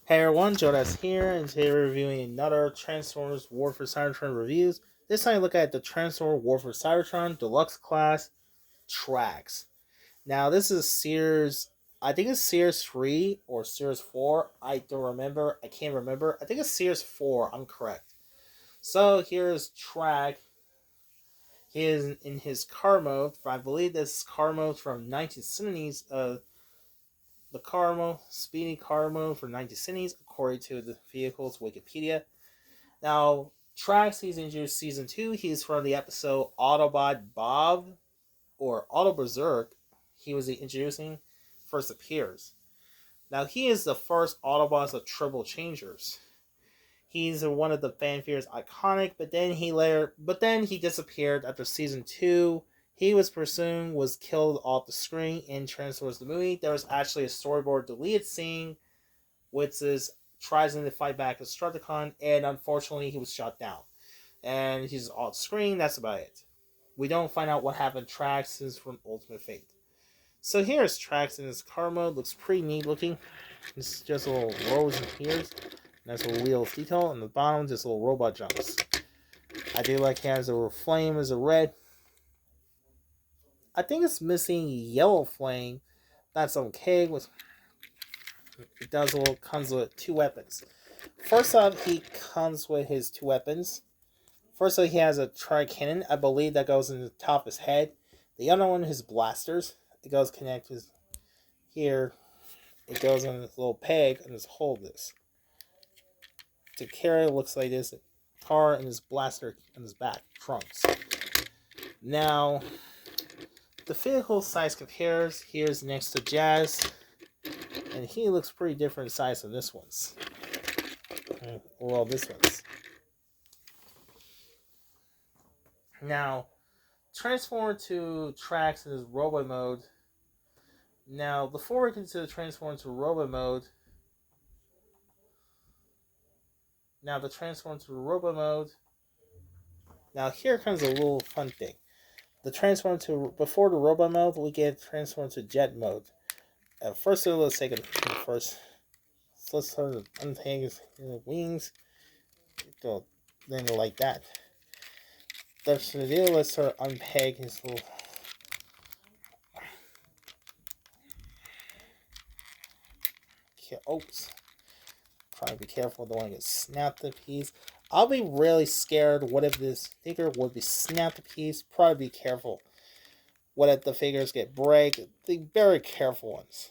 Hey everyone, Jodas here, and today we're reviewing another Transformers War for Cybertron reviews. This time I look at the Transformers War for Cybertron Deluxe Class tracks. Now this is Sears, I think it's Sears 3 or Sears 4, I don't remember, I can't remember. I think it's Sears 4, I'm correct. So here's track, he is in his car mode, I believe this is car mode from 1970s, the car mode, speedy car mode for 1970s, according to the vehicle's Wikipedia. Now, Trax, he's introduced season 2. He's from the episode Autobot Bob or Auto Berserk. He was introducing, first appears. Now, he is the first Autobots of Triple Changers. He's one of the fanfare's iconic, but then he disappeared after season 2. He was presumed was killed off the screen in Transformers the movie. There was actually a storyboard deleted scene, which is tries to fight back with Straticon, and unfortunately he was shot down. And he's off screen, that's about it. We don't find out what happened to Trax since from Ultimate Fate. So here's Trax in his car mode, looks pretty neat looking. It's just a little rows and ears. Nice little wheels detail, on the bottom just little robot jumps. I do like he has a flame as a red. I think it's missing yellow flame. That's okay. It comes with two weapons. First off, he comes with his two weapons. First off, he has a tri-cannon. I believe that goes in the top of his head. The other one is blasters. It goes connected here. It goes on this little peg and just hold this. To carry it looks like this car and his blaster on his back trunks. Now, the vehicle size compares. Here's next to Jazz, and he looks pretty different size than this one's. Well, this one's. Now, transform to Trax in his robot mode. Now, before we consider transform to robot mode, now here comes a little fun thing. Before the robot mode, we get transform to jet mode. First, let's take it first. So let's start to unhang his wings. Go, then like that. That's the deal. Let's start unpeg his little. Oops. Try to be careful. Don't want to get snapped to piece. I'll be really scared. What if this figure would be snapped to piece? Probably be careful. What if the figures get break? Be very careful ones.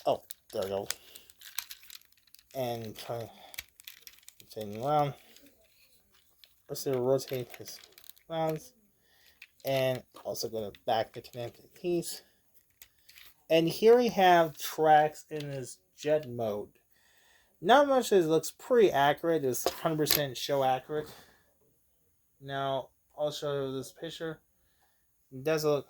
Oh, there we go. And try rotating around. First, rotate his rounds. And also go to back to connect the piece. And here we have Trax in his jet mode. Not much as looks pretty accurate. It's 100% show accurate. Now I'll show you this picture. It does look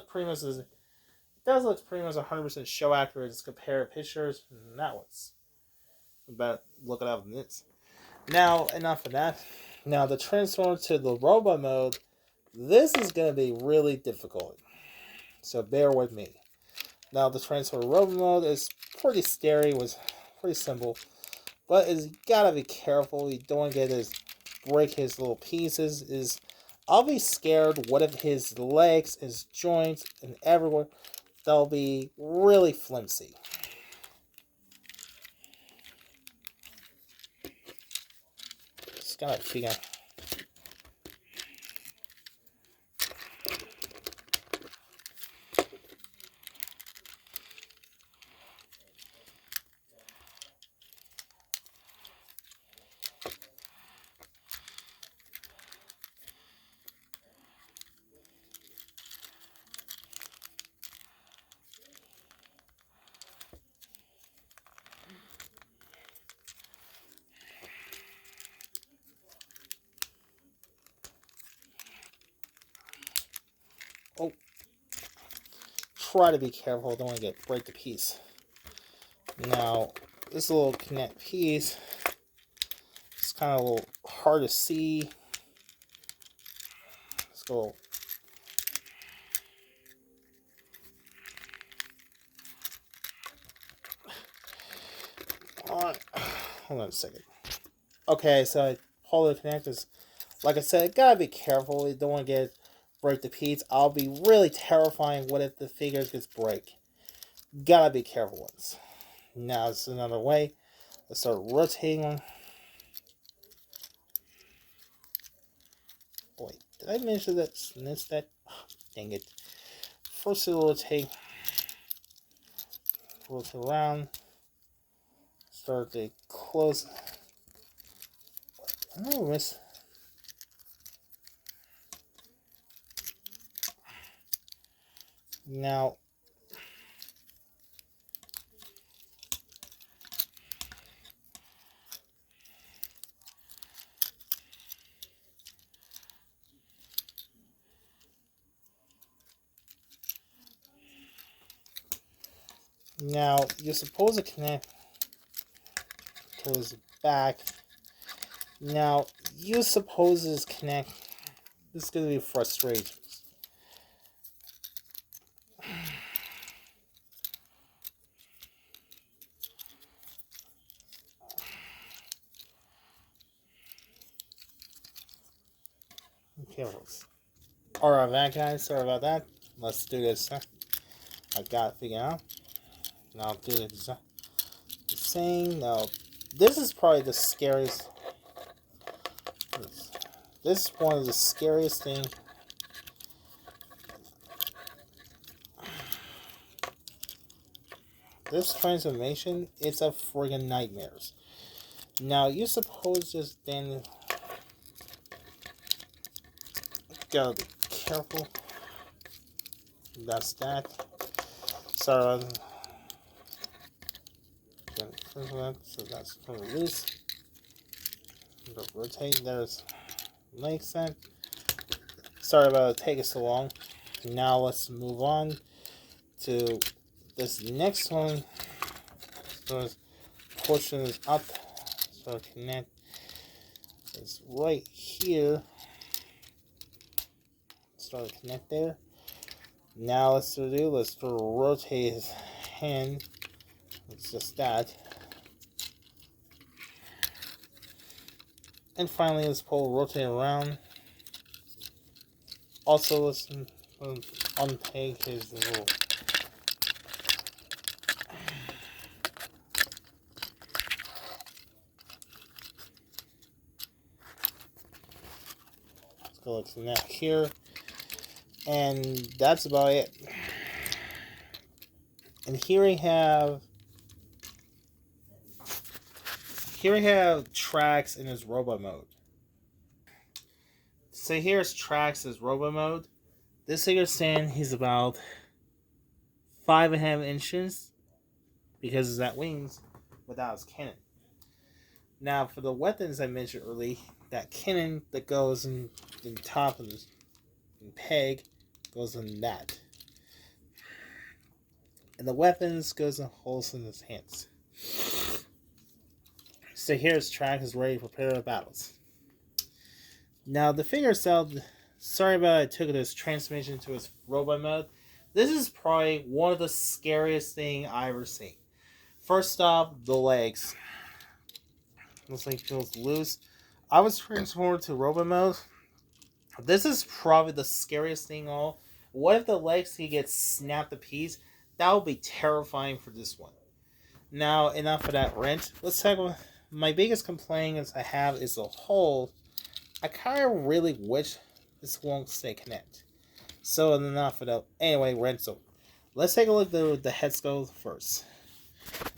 pretty much 100% show accurate as compared pictures. And that one's about look it up in this. Now enough of that. Now the transform to the robot mode. This is going to be really difficult, so bear with me. Now the transfer robot mode is pretty scary, was pretty simple, but you gotta be careful. You don't want to break his little pieces. I'll be scared. What if his legs, his joints, and everywhere they'll be really flimsy. Just gotta figure. Oh, try to be careful. Don't want to break the piece. Now, this little connect piece is kind of a little hard to see. Let's go. hold on a second. Okay, so I pull the connectors. Like I said, gotta be careful. You don't want to break the piece. I'll be really terrifying. What if the figures gets break? Gotta be careful ones. Now it's another way. Let's start rotating one. Wait, did I mention that? Miss that? Oh, dang it. First it'll rotate around. Start to close. Oh, miss. Now, you're supposed to connect towards the back. Now, you're supposed to connect. This is going to be frustrating. Okay, alright, that guys, sorry about that. Let's do this. I got it figured out. Now I'll do the same. Now, this is probably the scariest. This is one of the scariest things. This transformation, it's a friggin' nightmares. Now, you suppose just then. Gotta be careful. That's that. Sorry. So that's kind of loose. Rotate. There's like that. Sorry about it taking so long. Now let's move on to this next one. So this portion is up. So connect. It's right here. Start to connect there. Now let's rotate his hand. It's just that. And finally, let's rotate around. Also, let's unpeg his little. Let's go like that here. And that's about it. And here we have Trax in his robot mode. So here's Trax as robot mode. This figure stand, he's about 5.5 inches because of that wings without his cannon. Now for the weapons I mentioned earlier, that cannon that goes in top of the peg goes in that. And the weapons goes in holes in his hands. So here's Track is ready to prepare for battles. Now the figure itself, sorry about I took this transformation to his robot mode. This is probably one of the scariest thing I ever seen. First off, the legs. Looks like it feels loose. I was transformed to robot mode. This is probably the scariest thing all. What if the legs he gets snapped to piece? That would be terrifying for this one. Now, enough of that rant. Let's talk about my biggest complaint I have is the hole. I kind of really wish this won't stay connect. So enough of that. Anyway, rental. Let's take a look at the head sculpt first.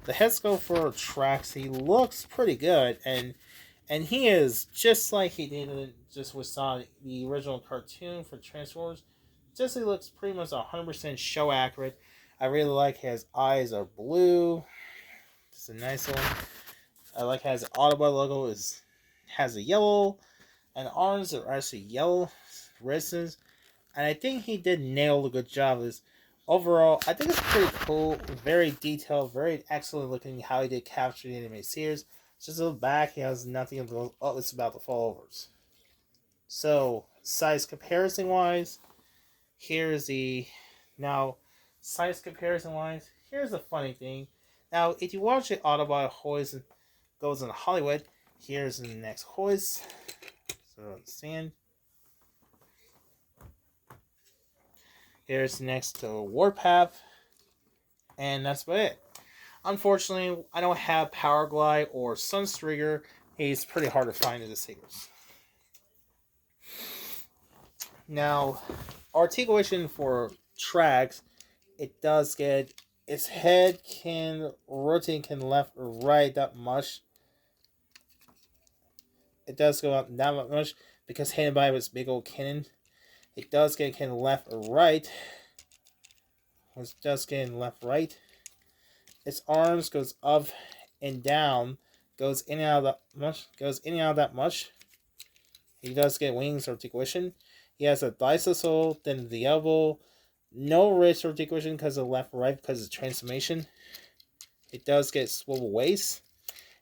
The head sculpt for Trax, he looks pretty good, and he is just like he did just we saw the original cartoon for Transformers. Just he looks pretty much 100% show accurate. I really like his eyes are blue. It's a nice one. I like how his Autobot logo has a yellow, and arms are actually yellow wrists. And I think he did nail a good job of this. Overall, I think it's pretty cool, very detailed, very excellent looking how he did capture the animated series. Just a little back, he has nothing of those. Oh, it's about to fall over. So, size comparison wise, here's the size comparison wise, here's the funny thing. Now, if you watch the Autobot goes in Hollywood. Here's the next hoist. So sand. Here's the next warpath. And that's about it. Unfortunately, I don't have Power Glide or Sunstreaker. He's pretty hard to find in the series. Now, articulation for tracks, it does get its head can rotate can left or right that much. It does go up that much because handed by its big old cannon. It does get can left or right. It does get left right. Its arms goes up and down, goes in and out of that much, goes in and out of that much. He does get wings articulation. He has a distal, then the elbow. No wrist articulation because of left right because of transformation. It does get swivel waist.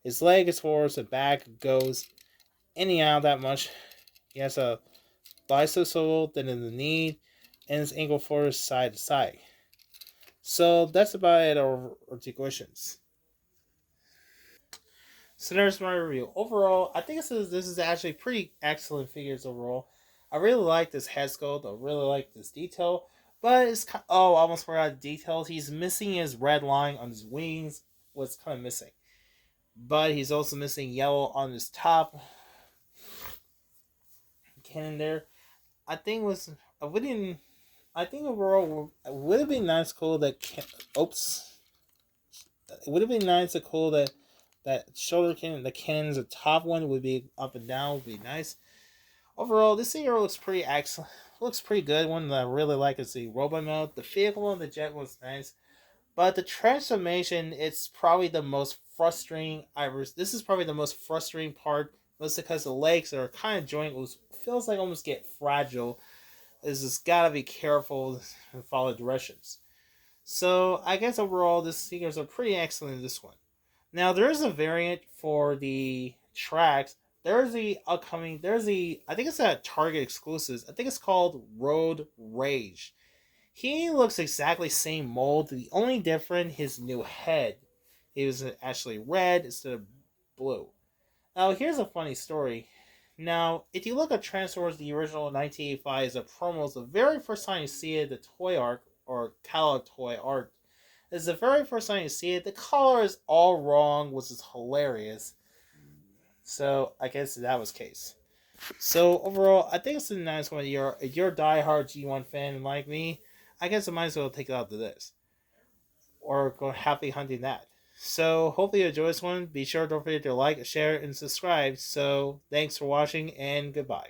His leg is towards the back, goes in and out that much. He has a distal, then in the knee, and his ankle forward side to side. So that's about it, our articulations. So there's my review. Overall, I think this is actually pretty excellent figures overall. I really like this head sculpt. I really like this detail. But it's oh, I almost forgot the details. He's missing his red line on his wings. Was kind of missing. But he's also missing yellow on his top cannon there. I think was I wouldn't. I think overall it would have been nice, cool that. Oops. It would have been nice, cool that shoulder cannon, the cannons, the top one would be up and down, would be nice. Overall, this figure looks pretty excellent. Looks pretty good. One that I really like is the robot mode. The vehicle and the jet was nice, but the transformation, it's probably the most frustrating. This is probably the most frustrating part, mostly because the legs are kind of joint. Feels like almost get fragile. Is just gotta be careful and follow directions. So I guess overall, these figures are pretty excellent in this one. Now there is a variant for the tracks. There's I think it's a Target exclusives. I think it's called Road Rage. He looks exactly same mold. The only difference, his new head. He was actually red instead of blue. Now here's a funny story. Now, if you look at Transformers, the original 1985 is a promo, it's the very first time you see it, the toy art or catalog toy art. It's the very first time you see it. The color is all wrong, which is hilarious. So I guess that was the case. So overall, I think it's a nice one. If you're a diehard G1 fan like me, I guess I might as well take it out to this. Or go happy hunting that. So hopefully you enjoy this one. Be sure don't forget to like, share, and subscribe. So thanks for watching and goodbye.